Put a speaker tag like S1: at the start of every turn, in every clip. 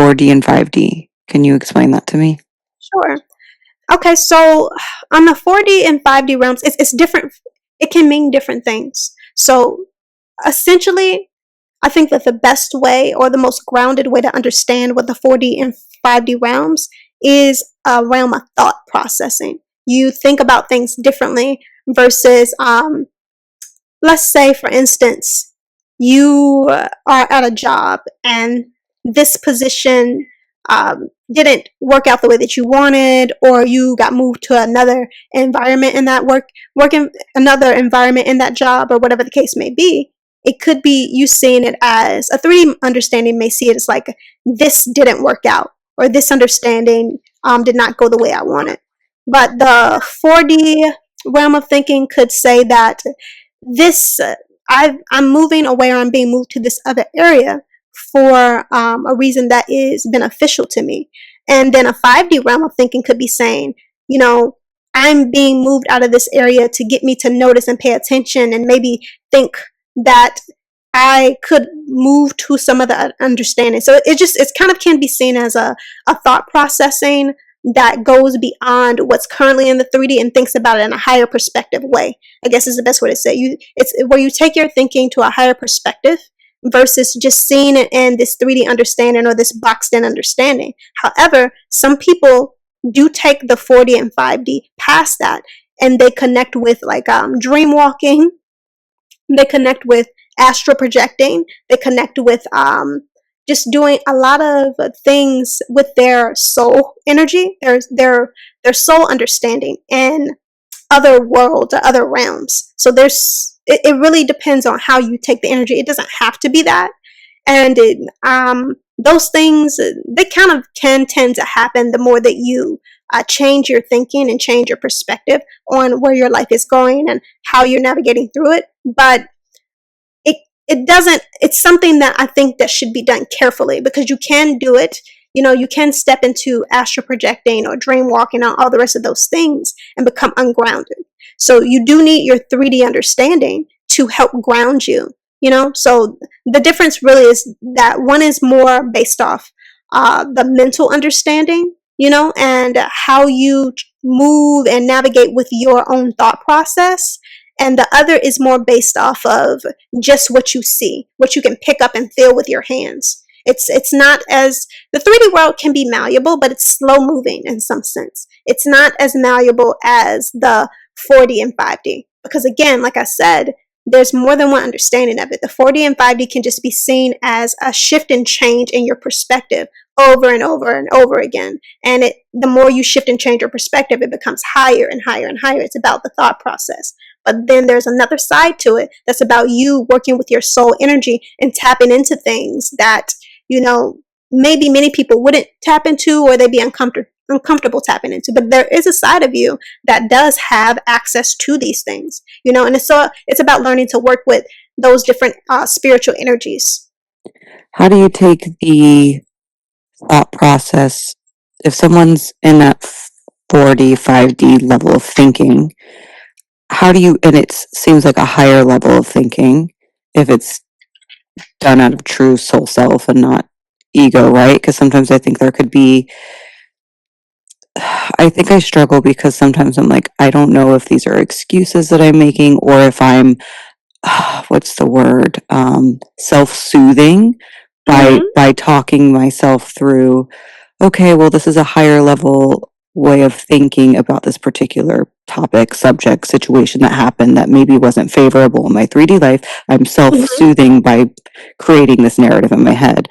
S1: 4D and 5D. Can you explain that to me?
S2: Sure. Okay, so on the 4D and 5D realms, it's different. It can mean different things. So essentially, I think that the best way or the most grounded way to understand what the 4D and 5D realms is a realm of thought processing. You think about things differently versus, let's say, for instance, you are at a job and this position didn't work out the way that you wanted, or you got moved to another environment in that working another environment in that job, or whatever the case may be. It could be you seeing it as a 3D understanding may see it as like, this didn't work out, or this understanding did not go the way I wanted. But the 4D realm of thinking could say that this I'm moving away, or I'm being moved to this other area for a reason that is beneficial to me. And then a 5D realm of thinking could be saying, you know, I'm being moved out of this area to get me to notice and pay attention, and maybe think that I could move to some other understanding. So it kind of can be seen as a thought processing that goes beyond what's currently in the 3D and thinks about it in a higher perspective way, I guess is the best way to say it. It's where you take your thinking to a higher perspective versus just seeing it in this 3D understanding or this boxed in understanding. However, some people do take the 4D and 5D past that, and they connect with like dream walking, they connect with astral projecting, they connect with just doing a lot of things with their soul energy, their soul understanding in other worlds or other realms. So it really depends on how you take the energy. It doesn't have to be that. And those things, they kind of can tend to happen the more that you change your thinking and change your perspective on where your life is going and how you're navigating through it. But it's something that I think that should be done carefully, because you can do it. You know, you can step into astral projecting or dream walking and all the rest of those things and become ungrounded. So you do need your 3D understanding to help ground you, you know? So the difference really is that one is more based off the mental understanding, you know, and how you move and navigate with your own thought process. And the other is more based off of just what you see, what you can pick up and feel with your hands. It's not as, the 3D world can be malleable, but it's slow moving in some sense. It's not as malleable as the 4D and 5D. Because again, like I said, there's more than one understanding of it. The 4D and 5D can just be seen as a shift and change in your perspective over and over and over again. And the more you shift and change your perspective, it becomes higher and higher and higher. It's about the thought process. But then there's another side to it that's about you working with your soul energy and tapping into things that, you know, maybe many people wouldn't tap into, or they'd be uncomfortable tapping into. But there is a side of you that does have access to these things, you know, and it's about learning to work with those different spiritual energies.
S1: How do you take the thought process if someone's in that 4D, 5D level of thinking? How do you, and it seems like a higher level of thinking if it's done out of true soul self and not ego, right? Because sometimes I think there could be, I think I struggle because sometimes I'm like, I don't know if these are excuses that I'm making, or if I'm, what's the word, self-soothing by talking myself through, okay, well, this is a higher level way of thinking about this particular topic, subject, situation that happened that maybe wasn't favorable in my 3D life. I'm self-soothing by creating this narrative in my head.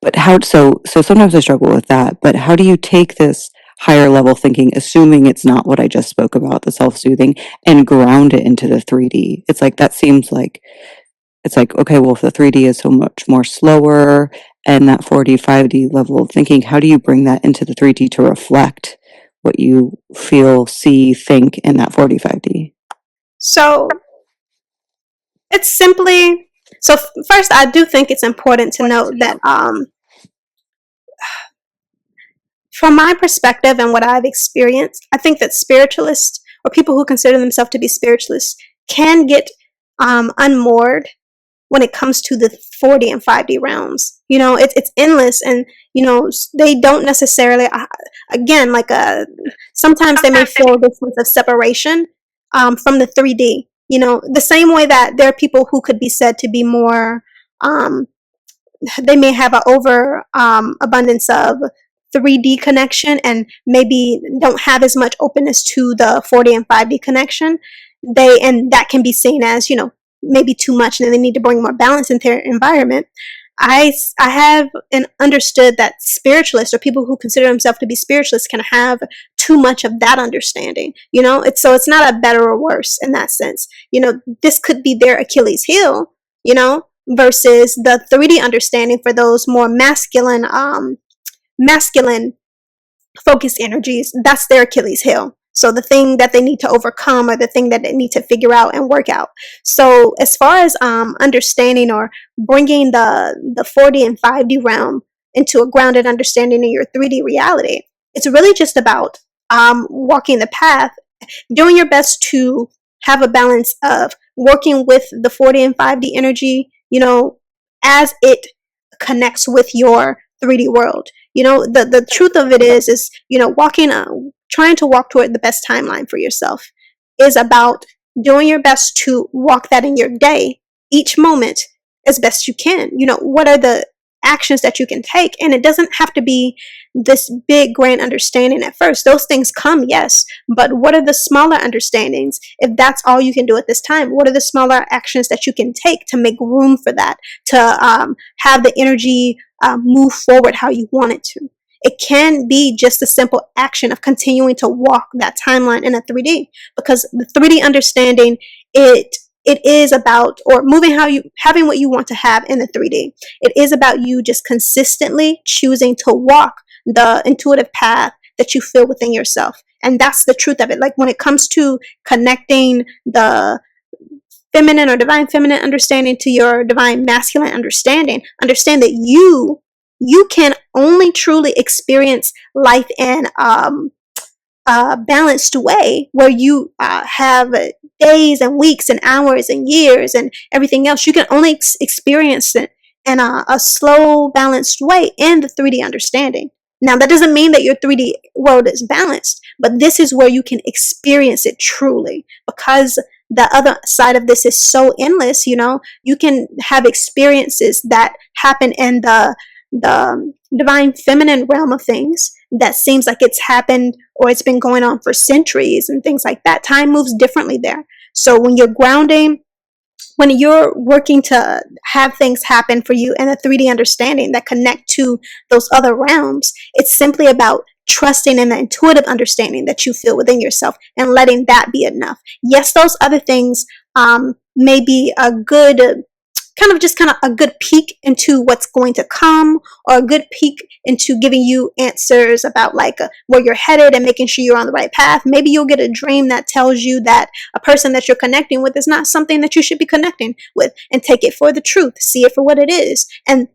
S1: But so sometimes I struggle with that. But how do you take this higher level thinking, assuming it's not what I just spoke about, the self-soothing, and ground it into the 3D? It's like, that seems like, it's like, okay, well, if the 3D is so much more slower and that 4D, 5D level of thinking, how do you bring that into the 3D to reflect what you feel, see, think in that 4D, 5D?
S2: So it's simply, so first, I do think it's important to note that from my perspective and what I've experienced, I think that spiritualists, or people who consider themselves to be spiritualists, can get unmoored when it comes to the 4D and 5D realms. It's endless, and they don't necessarily. Again, like sometimes they may feel this sense of separation from the 3D. The same way that there are people who could be said to be more. They may have an over abundance of 3D connection and maybe don't have as much openness to the 4D and 5D connection. And that can be seen as, maybe too much, and they need to bring more balance into their environment. I have understood that spiritualists, or people who consider themselves to be spiritualists, can have too much of that understanding. It's not a better or worse in that sense. This could be their Achilles heel, versus the 3D understanding for those more masculine focused energies. That's their Achilles heel. So the thing that they need to overcome, or the thing that they need to figure out and work out. So as far as understanding or bringing the 4D and 5D realm into a grounded understanding in your 3D reality, it's really just about walking the path, doing your best to have a balance of working with the 4D and 5D energy, as it connects with your 3D world. The truth of it is trying to walk toward the best timeline for yourself is about doing your best to walk that in your day, each moment, as best you can. What are the actions that you can take? And it doesn't have to be this big grand understanding at first. Those things come, yes, but what are the smaller understandings? If that's all you can do at this time, what are the smaller actions that you can take to make room for that, to have the energy move forward how you want it to? It can be just a simple action of continuing to walk that timeline in a 3D, because the 3D understanding, it is about, or having what you want to have in the 3D. It is about you just consistently choosing to walk the intuitive path that you feel within yourself. And that's the truth of it. Like when it comes to connecting the feminine or divine feminine understanding to your divine masculine understanding, understand that you can only truly experience life in a balanced way, where you have days and weeks and hours and years and everything else. You can only experience it in a slow, balanced way in the 3D understanding. Now, that doesn't mean that your 3D world is balanced, but this is where you can experience it truly, because the other side of this is so endless. You can have experiences that happen in the divine feminine realm of things that seems like it's happened or it's been going on for centuries and things like that. Time moves differently there. So when you're grounding, when you're working to have things happen for you in a 3D understanding that connect to those other realms, it's simply about trusting in the intuitive understanding that you feel within yourself and letting that be enough. Yes, those other things may be a good kind of a good peek into what's going to come, or a good peek into giving you answers about where you're headed and making sure you're on the right path. Maybe you'll get a dream that tells you that a person that you're connecting with is not something that you should be connecting with, and take it for the truth, see it for what it is. And,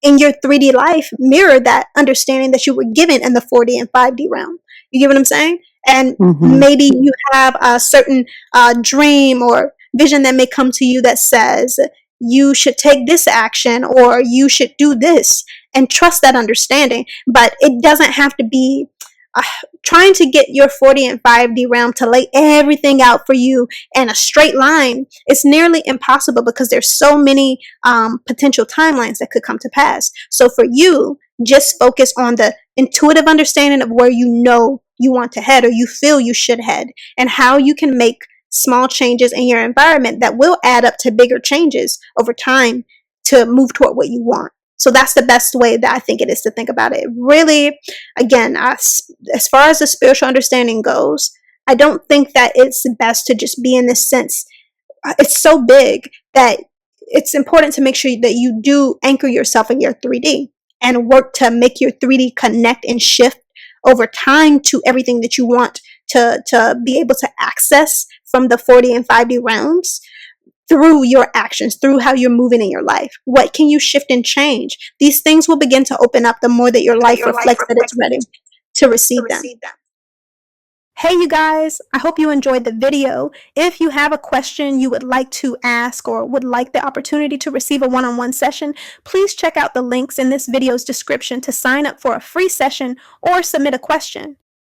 S2: in your 3D life, mirror that understanding that you were given in the 4D and 5D realm. You get what I'm saying? And maybe you have a certain dream or vision that may come to you that says, you should take this action, or you should do this, and trust that understanding. But it doesn't have to be trying to get your 4D and 5D realm to lay everything out for you in a straight line. It's nearly impossible, because there's so many potential timelines that could come to pass. So for you, just focus on the intuitive understanding of where you want to head, or you feel you should head, and how you can make small changes in your environment that will add up to bigger changes over time to move toward what you want. So that's the best way that I think it is to think about it. Really, again, as far as the spiritual understanding goes, I don't think that it's best to just be in this sense. It's so big that it's important to make sure that you do anchor yourself in your 3D and work to make your 3D connect and shift over time to everything that you want to be able to access from the 4D and 5D realms, through your actions, through how you're moving in your life. What can you shift and change? These things will begin to open up the more that your life reflects that it's ready to receive them. Hey, you guys, I hope you enjoyed the video. If you have a question you would like to ask or would like the opportunity to receive a one-on-one session, please check out the links in this video's description to sign up for a free session or submit a question.